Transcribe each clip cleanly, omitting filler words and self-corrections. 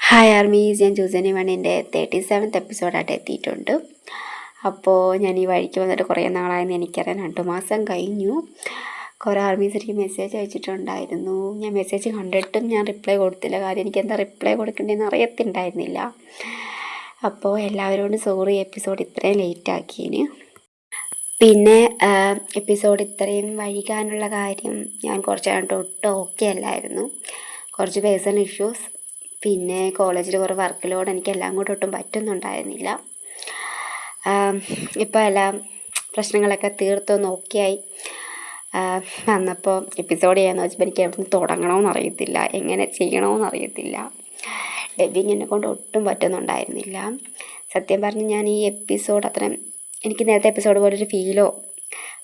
Hi armies, ഞാൻ ജൂസനി വണ്ണിൻ്റെ 37th എപ്പിസോഡായിട്ട് എത്തിയിട്ടുണ്ട്. അപ്പോൾ ഞാൻ ഈ വഴിക്ക് വന്നിട്ട് കുറേ നാളായെന്ന് എനിക്കറിയാം. 2 മാസം കഴിഞ്ഞു. കുറേ ആർമീസ് എനിക്ക് മെസ്സേജ് അയച്ചിട്ടുണ്ടായിരുന്നു. ഞാൻ മെസ്സേജ് കണ്ടിട്ടും ഞാൻ റിപ്ലൈ കൊടുത്തില്ല. കാര്യം എനിക്ക് എന്താ റിപ്ലൈ കൊടുക്കേണ്ടതെന്ന് അറിയത്തുണ്ടായിരുന്നില്ല. അപ്പോൾ എല്ലാവരോടും സോറി, എപ്പിസോഡ് ഇത്രയും ലേറ്റാക്കിയതിന്. പിന്നെ എപ്പിസോഡ് ഇത്രയും വൈകാനുള്ള കാര്യം, ഞാൻ കുറച്ചായിട്ട് ഒട്ടും ഓക്കെ അല്ലായിരുന്നു. കുറച്ച് പേഴ്സണൽ ഇഷ്യൂസ്, പിന്നെ കോളേജിൽ കുറേ വർക്ക് ലോഡ്, എനിക്ക് എല്ലാം കൂടെ ഒട്ടും പറ്റുന്നുണ്ടായിരുന്നില്ല. ഇപ്പോൾ എല്ലാം പ്രശ്നങ്ങളൊക്കെ തീർത്തൊന്ന് ഓക്കെയായി വന്നപ്പോൾ എപ്പിസോഡ് ചെയ്യാമെന്ന് വെച്ചപ്പോൾ എനിക്ക് എവിടെ നിന്ന് തുടങ്ങണമെന്ന് അറിയത്തില്ല, എങ്ങനെ ചെയ്യണമെന്ന് അറിയത്തില്ല. ഡബ്ബിങ് എന്നെ കൊണ്ട് ഒട്ടും പറ്റുന്നുണ്ടായിരുന്നില്ല. സത്യം പറഞ്ഞ് ഞാൻ ഈ എപ്പിസോഡ് അത്രയും എനിക്ക് നേരത്തെ എപ്പിസോഡ് പോലൊരു ഫീലോ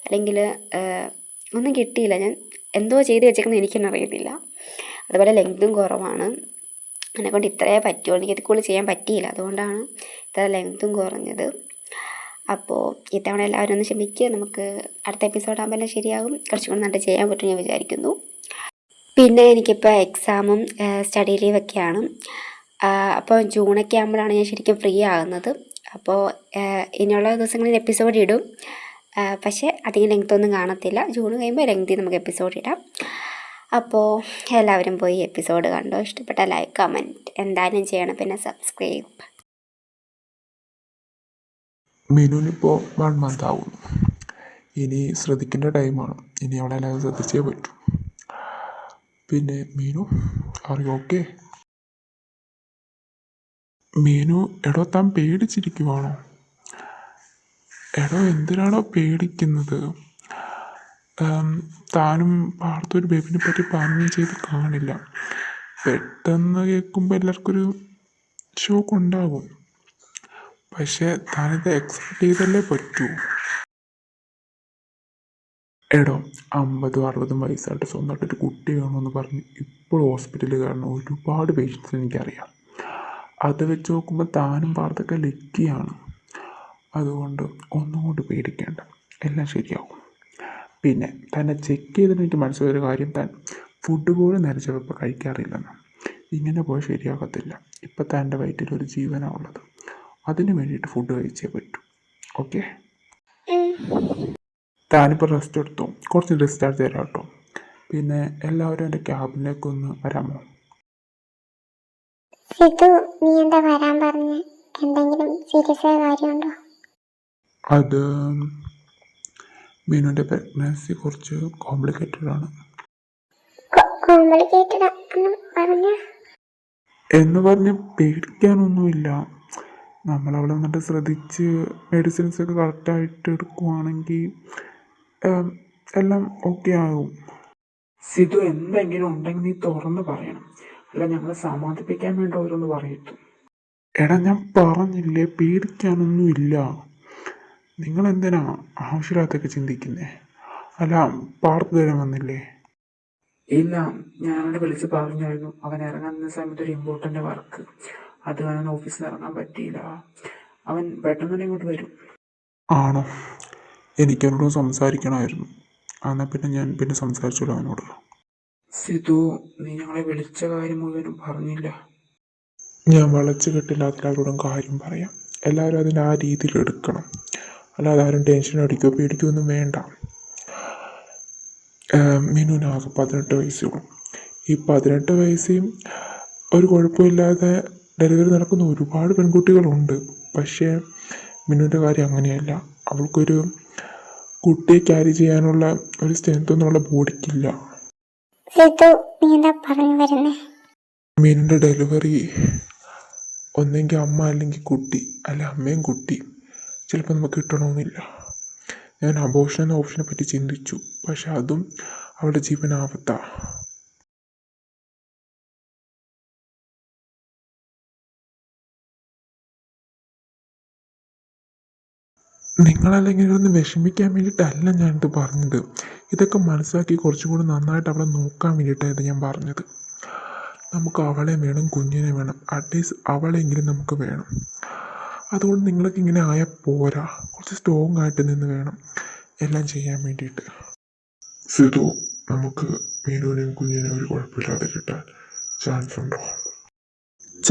അല്ലെങ്കിൽ ഒന്നും കിട്ടിയില്ല. ഞാൻ എന്തോ ചെയ്ത് വെച്ചേക്കുന്നത് എനിക്കെന്നെ അറിയത്തില്ല. അതുപോലെ ലെങ്തും കുറവാണ്. എന്നെക്കൊണ്ട് ഇത്രയേ പറ്റുള്ളൂ, എനിക്കിത് കൂടുതൽ ചെയ്യാൻ പറ്റിയില്ല. അതുകൊണ്ടാണ് ഇത്ര ലെങ്തും കുറഞ്ഞത്. അപ്പോൾ ഇത്തവണ എല്ലാവരും ഒന്ന് ക്ഷമിക്കുക. നമുക്ക് അടുത്ത എപ്പിസോഡാകുമ്പോൾ എല്ലാം ശരിയാകും. കുറച്ചും കൂടി നന്നായിട്ട് ചെയ്യാൻ പറ്റും ഞാൻ വിചാരിക്കുന്നു. പിന്നെ എനിക്കിപ്പോൾ എക്സാമും സ്റ്റഡി ലീവൊക്കെയാണ്. അപ്പോൾ ജൂണൊക്കെ ആകുമ്പോഴാണ് ഞാൻ ശരിക്കും ഫ്രീ ആകുന്നത്. അപ്പോൾ ഇനിയുള്ള ദിവസങ്ങളിൽ എപ്പിസോഡ് ഇടും, പക്ഷേ അധികം ലെങ്ത്തൊന്നും കാണത്തില്ല. ജൂൺ കഴിയുമ്പോൾ ലെങ്തി നമുക്ക് എപ്പിസോഡ് ഇടാം. അപ്പോൾ എല്ലാവരും പോയി എപ്പിസോഡ് കണ്ടോ. ഇഷ്ടപ്പെട്ട ലൈക്ക്, കമൻറ്റ് എന്തായാലും ചെയ്യണം. പിന്നെ സബ്സ്ക്രൈബ്. മീനുവിനിപ്പോൾ 1 month ആകുന്നു. ഇനി ശ്രദ്ധിക്കേണ്ട ടൈമാണ്. ഇനി അവളെ എല്ലാവരും ശ്രദ്ധിച്ചേ പറ്റൂ. പിന്നെ മീനു, ഓക്കെ? മീനു, എടോ താൻ പേടിച്ചിരിക്കുവാണോ? എടോ എന്തിനാണോ പേടിക്കുന്നത്? താനും പാർത്തൊരു ബേബിനെ പറ്റി പറഞ്ഞു ചെയ്ത് കാണില്ല. പെട്ടെന്ന് കേൾക്കുമ്പോൾ എല്ലാവർക്കൊരു ഷോക്ക് ഉണ്ടാകും. പക്ഷേ താനിത് എക്സെപ്റ്റ് ചെയ്തല്ലേ പറ്റൂ. എടോ 50-60 വയസ്സായിട്ട് സ്വന്തമായിട്ടൊരു കുട്ടി വേണമെന്ന് പറഞ്ഞ് ഇപ്പോൾ ഹോസ്പിറ്റലിൽ കാരണം ഒരുപാട് പേഷ്യൻസ് എനിക്കറിയാം. അത് വെച്ച് നോക്കുമ്പോൾ താനും പാർത്തൊക്കെ ലക്കിയാണ്. അതുകൊണ്ട് ഒന്നും കൊണ്ട് പേടിക്കേണ്ട, എല്ലാം ശരിയാവും. പിന്നെ തന്നെ ചെക്ക് ചെയ്തിട്ട് എനിക്ക് മനസ്സിലായൊരു കാര്യം, താൻ ഫുഡ് പോലും നനച്ചപ്പോൾ കഴിക്കാറില്ലെന്ന്. ഇങ്ങനെ പോയാൽ ശരിയാകത്തില്ല. ഇപ്പം തൻ്റെ വയറ്റിലൊരു ജീവനാണ് ഉള്ളത്. അതിന് വേണ്ടിയിട്ട് ഫുഡ് കഴിച്ചേ പറ്റൂ. ഓക്കെ? താനിപ്പോൾ റെസ്റ്റ് എടുത്തോ, കുറച്ച് ഡിസ്ചാർജ് തരാം കേട്ടോ. പിന്നെ എല്ലാവരും എൻ്റെ ക്യാബിനിലേക്കൊന്ന് വരാമോ? സിതു, നീ എന്താ വരാൻ പറഞ്ഞ? എന്തെങ്കിലും സീരിയസ് ആയ കാര്യമുണ്ടോ? അത് മീനുവിൻ്റെ പ്രഗ്നൻസി കുറച്ച് കോംപ്ലിക്കേറ്റഡ് ആണ്. കോംപ്ലിക്കേറ്റഡ് എന്ന് പറഞ്ഞ് പേടിക്കാനൊന്നുമില്ല. നമ്മളവളെ വന്നിട്ട് ശ്രദ്ധിച്ച് മെഡിസിൻസൊക്കെ കറക്റ്റായിട്ട് എടുക്കുവാണെങ്കിൽ എല്ലാം ഓക്കെ ആകും. സിതു, എന്തെങ്കിലും ഉണ്ടെങ്കിൽ നീ തുറന്ന് പറയണം, അല്ല ഞങ്ങളെ സമാധിപ്പിക്കാൻ വേണ്ടി ഓരോന്ന് പറയത്തു. എടാ, ഞാൻ പറഞ്ഞില്ലേ, പേടിക്കാനൊന്നുമില്ല. നിങ്ങളെന്തിനാ ആവശ്യമില്ലാത്തൊക്കെ ചിന്തിക്കുന്നേ? അല്ല, പാർത്ത് തരാൻ വന്നില്ലേ? ഇല്ല, ഞാനവനെ വിളിച്ച് പറഞ്ഞായിരുന്നു. അവൻ ഇറങ്ങുന്ന സമയത്ത് ഒരു ഇമ്പോർട്ടൻ്റ് വർക്ക്, അത് കാരണം ഓഫീസിൽ ഇറങ്ങാൻ പറ്റിയില്ല. അവൻ പെട്ടെന്ന് തന്നെ ഇങ്ങോട്ട് വരും. ആണോ? എനിക്കവനോട് സംസാരിക്കണമായിരുന്നു. എന്നാൽ പിന്നെ ഞാൻ പിന്നെ സംസാരിച്ചോളൂ അവനോട്. സിതു, നീ ഞങ്ങളെ വിളിച്ച കാര്യം മുഴുവനും പറഞ്ഞില്ല. ഞാൻ വളച്ചു കെട്ടില്ലാത്ത എല്ലാവരോടും കാര്യം പറയാം. എല്ലാവരും അതിൻ്റെ ആ രീതിയിൽ എടുക്കണം. അല്ലാതെ ആരും ടെൻഷൻ അടിക്കുകയോ പേടിക്കുകയോ ഒന്നും വേണ്ട. മീനുവിനാകെ 18 വയസ്സേ ഉള്ളൂ. ഈ 18 വയസ്സേയും ഒരു കുഴപ്പമില്ലാതെ ഡെലിവറി നടക്കുന്ന ഒരുപാട് പെൺകുട്ടികളുണ്ട്. പക്ഷേ മിനുവിൻ്റെ കാര്യം അങ്ങനെയല്ല. അവൾക്കൊരു കുട്ടിയെ ക്യാരി ചെയ്യാനുള്ള ഒരു സ്ട്രെങ്ത്തൊന്നും അവളുടെ ബോഡിക്കില്ല. മീനിൻ്റെ ഡെലിവറി ഒന്നെങ്കിൽ അമ്മ അല്ലെങ്കിൽ കുട്ടി, അല്ല അമ്മയും കുട്ടി ചിലപ്പോൾ നമുക്ക് കിട്ടണമെന്നില്ല. ഞാൻ അബോർഷൻ എന്ന ഓപ്ഷനെ പറ്റി ചിന്തിച്ചു, പക്ഷെ അതും അവളുടെ ജീവൻ ആപത്താണ്. നിങ്ങളല്ലെങ്കിൽ ഒന്ന് വിഷമിക്കാൻ വേണ്ടിയിട്ടല്ല ഞാനിത് പറഞ്ഞത്. ഇതൊക്കെ മനസ്സിലാക്കി കുറച്ചും കൂടി നന്നായിട്ട് അവളെ നോക്കാൻ വേണ്ടിയിട്ടാണ് ഇത് ഞാൻ പറഞ്ഞത്. നമുക്ക് അവളെ വേണം, കുഞ്ഞിനെ വേണം, അറ്റ്ലീസ്റ്റ് അവളെങ്കിലും നമുക്ക് വേണം. അതുകൊണ്ട് നിങ്ങൾക്ക് ഇങ്ങനെ ആയാൽ പോരാ, കുറച്ച് സ്ട്രോങ് ആയിട്ട് നിന്ന് വേണം എല്ലാം ചെയ്യാൻ വേണ്ടിയിട്ട്. സിതു, നമുക്ക് മീനുവിനെയും കുഞ്ഞിനെയും ഒരു കുഴപ്പമില്ലാതെ കിട്ടാൻ ചാൻസ് ഉണ്ടോ?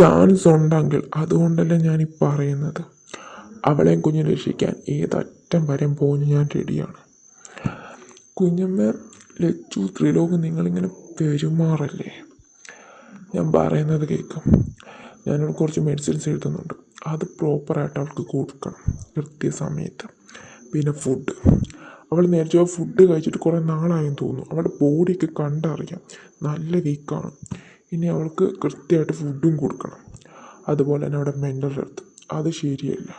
ചാൻസ് ഉണ്ടെങ്കിൽ, അതുകൊണ്ടല്ലേ ഞാനീ പറയുന്നത്. അവളെയും കുഞ്ഞിനെ രക്ഷിക്കാൻ ഏതറ്റം വരെയും പോകുന്ന ഞാൻ റെഡിയാണ്. കുഞ്ഞമ്മ, ലച്ചു, ത്രിലോക്, നിങ്ങളിങ്ങനെ പെരുമാറല്ലേ. ഞാൻ പറയുന്നത് കേൾക്കും. ഞാനവൾക്ക് കുറച്ച് മെഡിസിൻസ് എഴുതുന്നുണ്ട്. അത് പ്രോപ്പറായിട്ട് അവൾക്ക് കൊടുക്കണം കൃത്യസമയത്ത്. പിന്നെ ഫുഡ്, അവൾ നേരത്തെ ഫുഡ് കഴിച്ചിട്ട് കുറേ നാളായെന്ന് തോന്നുന്നു. അവളുടെ ബോഡിയൊക്കെ കണ്ടറിയാം, നല്ല വീക്കാണ്. ഇനി അവൾക്ക് കൃത്യമായിട്ട് ഫുഡും കൊടുക്കണം. അതുപോലെ തന്നെ അവിടെ മെൻ്റൽ ഹെൽത്ത്, അത് ശരിയല്ല.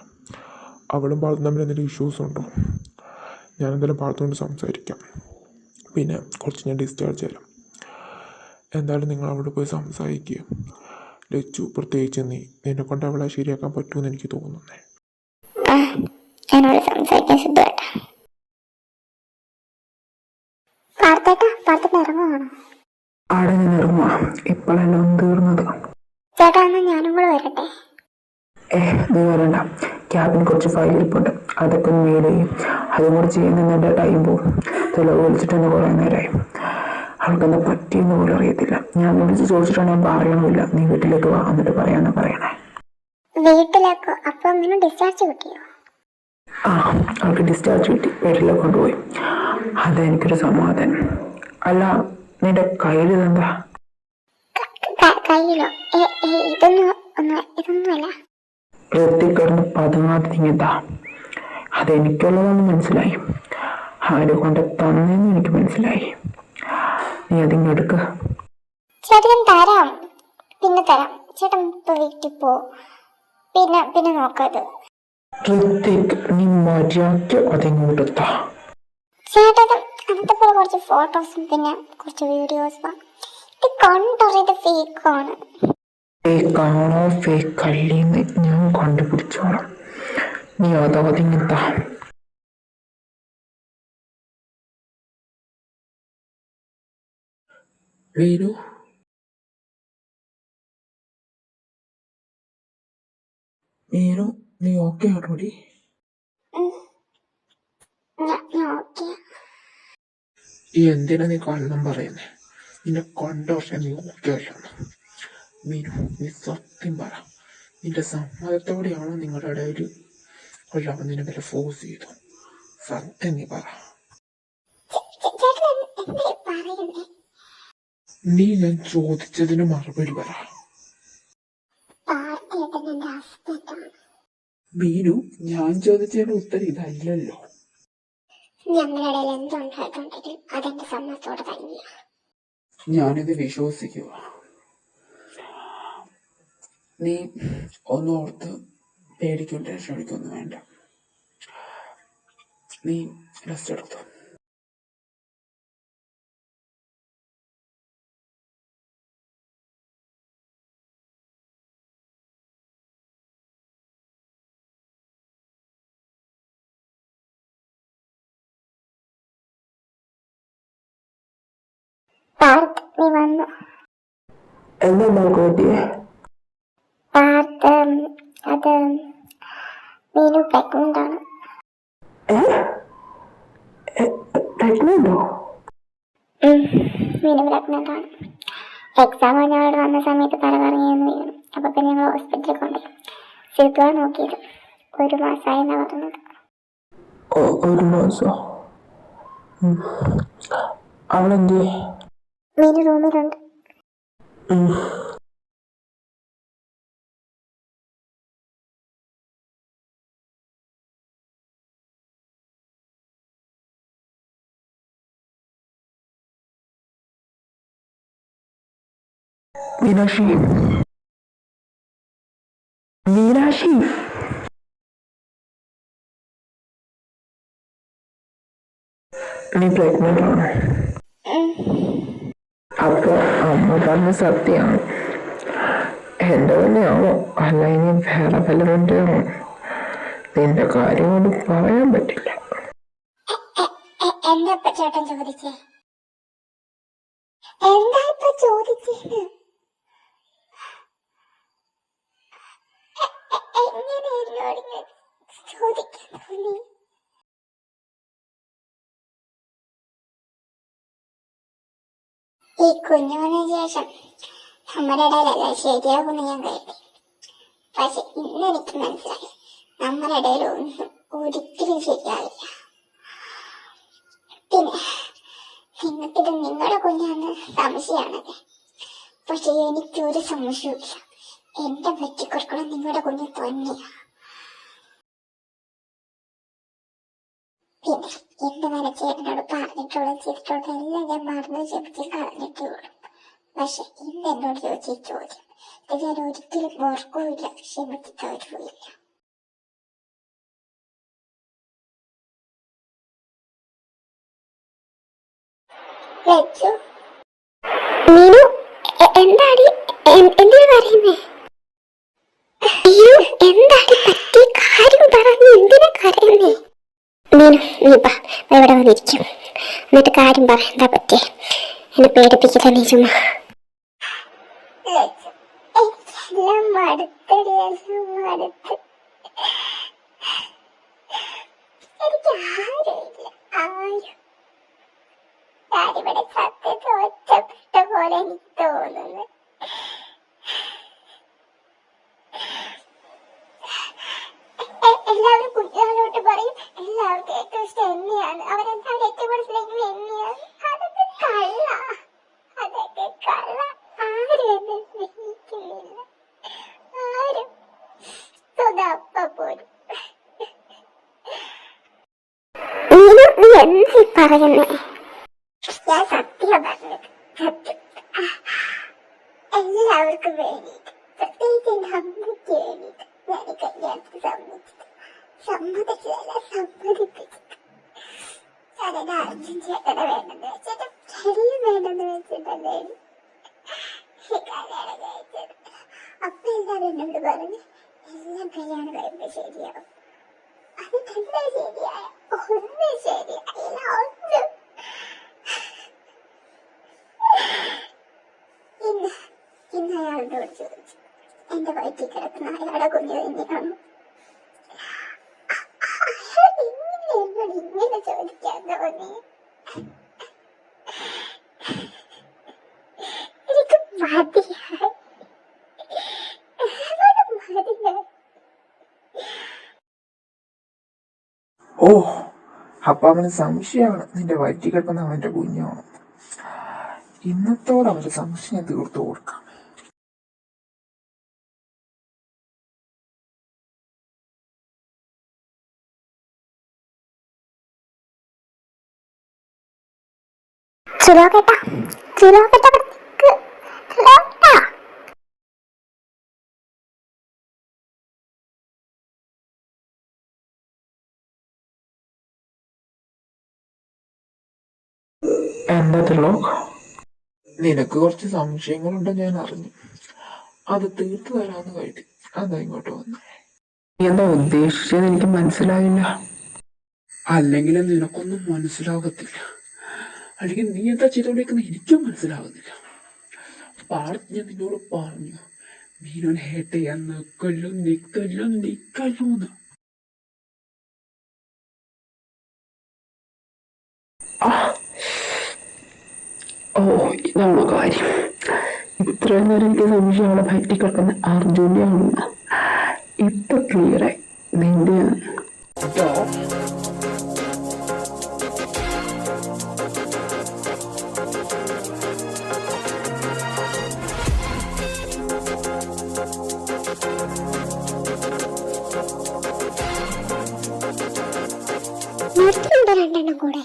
അവളും പാർത്തും തമ്മിൽ എന്തെങ്കിലും ഇഷ്യൂസ് ഉണ്ടോ? ഞാനെന്തായാലും പാർത്തുകൊണ്ട് സംസാരിക്കാം. പിന്നെ കുറച്ച് ഞാൻ ഡിസ്ചാർജ് തരാം. എന്തായാലും നിങ്ങൾ അവിടെ പോയി സംസാരിക്കുക. ലച്ചു, പ്രത്യേകിച്ച് നിന്നെക്കൊണ്ട് അവളെ ശരിയാക്കാൻ പറ്റുമെന്ന് എനിക്ക് തോന്നുന്നേ. ആ, എന്നോട് സംസാരിക്കാൻ സിദ്ധുവേട്ടാ. പാർത്തേട്ട ഇറങ്ങുവാണോ? അവിടെ നിന്ന് ഇറങ്ങുക. ഇപ്പോഴെല്ലാം തീർന്നത്. ചേട്ടാ, എന്നാൽ ഞാനും കൂടെ വരട്ടെ? നീ വരണ്ട. ക്യാബിന് കുറച്ച് ഫയൽ ഇരിപ്പുണ്ട്, അതൊക്കെ ഒന്ന് മെയിൽ ചെയ്യും. അതും കൂടെ ചെയ്യുന്നതിന് എൻ്റെ ടൈം പോകും. ചിലവ് വിളിച്ചിട്ട് തന്നെ കുറേ നേരമായി. ആൾക്കെന്താ പറ്റിയെന്ന് പോലും അറിയത്തില്ല. ഞാൻ വിളിച്ച് ചോദിച്ചിട്ടാണ്, ഞാൻ പറയണമില്ല. നീ വീട്ടിലേക്ക് വാ, എന്നിട്ട് പറയാമെന്ന് പറയണേ. വീട്ടിലേക്കോ? അപ്പൊ ഇങ്ങനെ ഡിസ്ചാർജ് കിട്ടിയോ? ആ, അവൾക്ക് ഡിസ്ചാർജ് കിട്ടി. വീട്ടിലേക്ക് കൊണ്ടുപോയി. അതെനിക്കൊരു സമാധാനം. അല്ല, നിന്റെ കയ്യിൽ ഇതെന്താ? കയ്യിലോ? ഇതൊന്നുമല്ല. വൃത്തിക്കിടന്ന് പതുങ്ങാതിരിങ്ങതാ. അതെനിക്കുള്ളതാണെന്ന് മനസ്സിലായി. ആര് കൊണ്ട് തന്നെന്ന് എനിക്ക് മനസ്സിലായി. നീ അതിങ്ങെടുക്ക. ചേട്ടൻ തരാം, പിന്നെ തരാം. ചേട്ടൻ ഇപ്പൊ വീട്ടിൽ പോ, പിന്നെ നോക്കാത്. ഋത്തിക്, നീ മര്യാദയ്ക്ക് അതിങ്ങോട്ട് താ. ചേട്ടൻ അന്നത്തെ പോലെ കുറച്ച് ഫോട്ടോസും പിന്നെ കുറച്ച് വീഡിയോസും. ഇത് കണ്ടറിയത് ഫേക്കാണ്. ഫേക്കാണോ ഫേക്കല്ലേന്ന് ഞാൻ കണ്ടുപിടിച്ചോളാം. നീ അതിങ്ങെത്താ. മീനു, മീനു, നീ ഓക്കെ ആണോടി? ഈ എന്തിനാ നീ കള്ളം പറയുന്നേ? നിന്നെ കണ്ട പക്ഷെ നീ ഓക്കെ അല്ലെന്ന്. മീനു, നീ സത്യം പറ. നിന്റെ സമ്മതത്തോടെയാണോ നിങ്ങളുടെ ഇടയിൽ കൊല്ലാൻ നിന്നെ വല്ല ഫോഴ്സ് ചെയ്തു? സത്യം നീ പറ. നീ ഞാൻ ചോദിച്ചതിന് മറുപടി പറ. മീനു, ഞാൻ ചോദിച്ചതിന്റെ ഉത്തരം ഇതല്ലല്ലോ. ഞങ്ങളുടെ എന്തുണ്ടായിട്ടുണ്ടെങ്കിൽ അതെന്റെ സമ്മതത്തോടെ തന്നെയാണ്. ഞാനിത് വിശ്വസിക്കുക. നീ ഒന്നോർത്ത് പേടിക്കും ടെൻഷൻ അടിക്കൊന്നും വേണ്ട. നീ റെസ്റ്റ് എടുത്തു. നീ വന്നു. എന്താ മോൾക്ക് പറ്റിയേ? അത് മീനു പ്രഗ്നന്റ് ആണ്. പ്രഗ്നന്റോ? മീനു പ്രഗ്നന്റ് ആണ്. എക്സാം കഴിഞ്ഞവിടെ വന്ന സമയത്ത് തല കറങ്ങിയെന്ന് വീണു. അപ്പൊ പിന്നെ ഞങ്ങൾ ഹോസ്പിറ്റലിൽ കൊണ്ടുപോയി. സിദ്ധുവാ നോക്കിയത്. 1 മാസമായി എന്നാ പറഞ്ഞത്. 1 മാസം? അവളെന്തേ? മീനു റൂമിലുണ്ട്. മീനാക്ഷി, മീനാക്ഷി, നീ പ്രഗ്നന്റ് ആണ്. അപ്പൊ അമ്മ പറഞ്ഞ സത്യമാണ്. എന്റെ തന്നെയാണോ അല്ല ഇനി വേറെ വല്ലവൻ്റെ ആണോ? നിന്റെ കാര്യം കൊണ്ട് പറയാൻ പറ്റില്ല. എന്താ ചേട്ടൻ ചോദിച്ചേ? എന്താ ഇപ്പൊ ചോദിച്ചേന്ന്? എങ്ങനെ എന്നോട് ചോദിക്കാൻ തോന്നി? ഈ കുഞ്ഞുവിന് ശേഷം നമ്മുടെ ഇടയിലല്ല ശരിയാകുമെന്ന് ഞാൻ കരുതി. പക്ഷെ ഇന്ന് എനിക്ക് മനസ്സിലായി നമ്മുടെ ഇടയിൽ ഒന്നും ഒരിക്കലും ശരിയാവില്ല. പിന്നെ നിങ്ങൾക്കിത് നിങ്ങളുടെ കുഞ്ഞാന്ന് സംശയമാണല്ലേ, പക്ഷെ എനിക്കൊരു സംശയമില്ല, എന്റെ പറ്റിക്കൊടുക്കണം നിങ്ങളുടെ കുഞ്ഞ് തന്നെയാ. പിന്നെ എന്റെ മനച്ചേട്ടനോട് പറഞ്ഞിട്ടുള്ള ചെയ്തിട്ടുള്ള എല്ലാം ഞാൻ മറന്നു ജപിച്ച് കളഞ്ഞിട്ടേ ഉള്ളൂ. പക്ഷെ ഇന്ന് എന്നോട് ചോദിച്ച ചോദ്യം ഇത് ഞാൻ ഒരിക്കലും ഓർക്കുകയില്ല, ക്ഷമിച്ച് തരുകയില്ല. മീനു എന്താടി എന്തിനാ പറയുന്നേ? എന്താടി പറ്റിയ കാര്യം പറഞ്ഞു, എന്തിനാ കരയുന്നേ? മീനു നീ ഇവിടെ വന്നിരിക്കും, എന്നിട്ട് കാര്യം പറ, എന്താ പറ്റിയേ? എന്നെ പേടിപ്പിക്കില്ല നീ ചുമ്മാ. ഞാനിവിടെ സത്യത്തെ ഒറ്റപ്പെട്ട പോലെ എനിക്ക് തോന്നുന്നു. എല്ലാവരും കുഞ്ഞുങ്ങളോട്ട് പറയും എല്ലാവർക്കും ഏറ്റവും ഇഷ്ടം എന്നെയാണ്, അവരെല്ലാവരും ഏറ്റവും കൂടുതൽ സ്നേഹിക്കുന്നത് എന്നെയാണ്. അതൊക്കെ കള്ള, അതൊക്കെ കള്ള. ആരും എന്നെ സ്നേഹിക്കുന്നില്ല, ആരും, സ്വന്തം പോലും. നീ എന്താ പറയുന്നേ? ഞാൻ സത്യം പറഞ്ഞത്, സത്യം. എല്ലാവർക്കും വേണ്ടിയിട്ട്, പ്രത്യേകിച്ച് എന്റെ അമ്മയ്ക്ക് വേണ്ടിയിട്ട് ഞാൻ ഈ കല്യാണത്തിന് സമ്മതിച്ചതല്ല, സമ്മതിപ്പിച്ചത്. ഞാനെന്റെ അർജുൻ ചേട്ടനെ വേണ്ടെന്ന് വെച്ചിട്ട് എല്ലാം വേണ്ടെന്ന് വെച്ചിട്ടല്ലേ ഈ കല്യാണം കഴിച്ചത്. അപ്പൊ എല്ലാവരും എന്നോട് പറഞ്ഞു എല്ലാം കല്യാണം കഴിയുമ്പോ ശരിയാവും. അത് തന്നെ ശരിയായ ഒന്നും ശരിയായില്ല, ഒന്നും. ഇന്ന് അയാളോട് ചോദിച്ചു എന്റെ വയറ്റിൽ കിടക്കുന്ന അയാളുടെ കുഞ്ഞു തന്നെയാണോ? എന്നോട് ഇങ്ങനെ ചോദിക്കാൻ തോന്നി. എനിക്ക് മതിയായി. ഓ, അപ്പൊ അവന് സംശയമാണ് നിന്റെ വയറ്റിൽ കിടക്കുന്ന അവന്റെ കുഞ്ഞാണ്. ഇന്നത്തോടെ അവന്റെ സംശയം തീർത്തു കൊടുക്കാം. എന്താ തിലോക്, നിനക്ക് കുറച്ച് സംശയങ്ങളുണ്ടെന്ന് ഞാൻ അറിഞ്ഞു, അത് തീർത്തു തരാന്ന് കരുതി അതാ ഇങ്ങോട്ട് വന്നു. നീ എന്താ ഉദ്ദേശിച്ചത് എനിക്ക് മനസ്സിലായില്ല. അല്ലെങ്കിൽ നിനക്കൊന്നും മനസ്സിലാകത്തില്ല, അല്ലെങ്കിൽ നീ എന്താ ചെയ്തോണ്ടിരിക്കുന്നത് എനിക്കും മനസ്സിലാകുന്നില്ല. ഞാൻ നിന്നോട് പറഞ്ഞു മീനോനെ ഹേട്ട് ചെയ്യാൻ നിക്കല്ലൂന്ന്. ഓ, ഇതാണ് കാര്യം. ഇത്രയും നേരം എനിക്ക് സംശയം അവളെ പറ്റി കിടക്കുന്ന അർജുൻ്റെ ആണെന്ന്. ഇപ്പൊ ക്ലിയറായി, നിന്റെയാണ്. രണ്ടെണ്ണം കൂടെ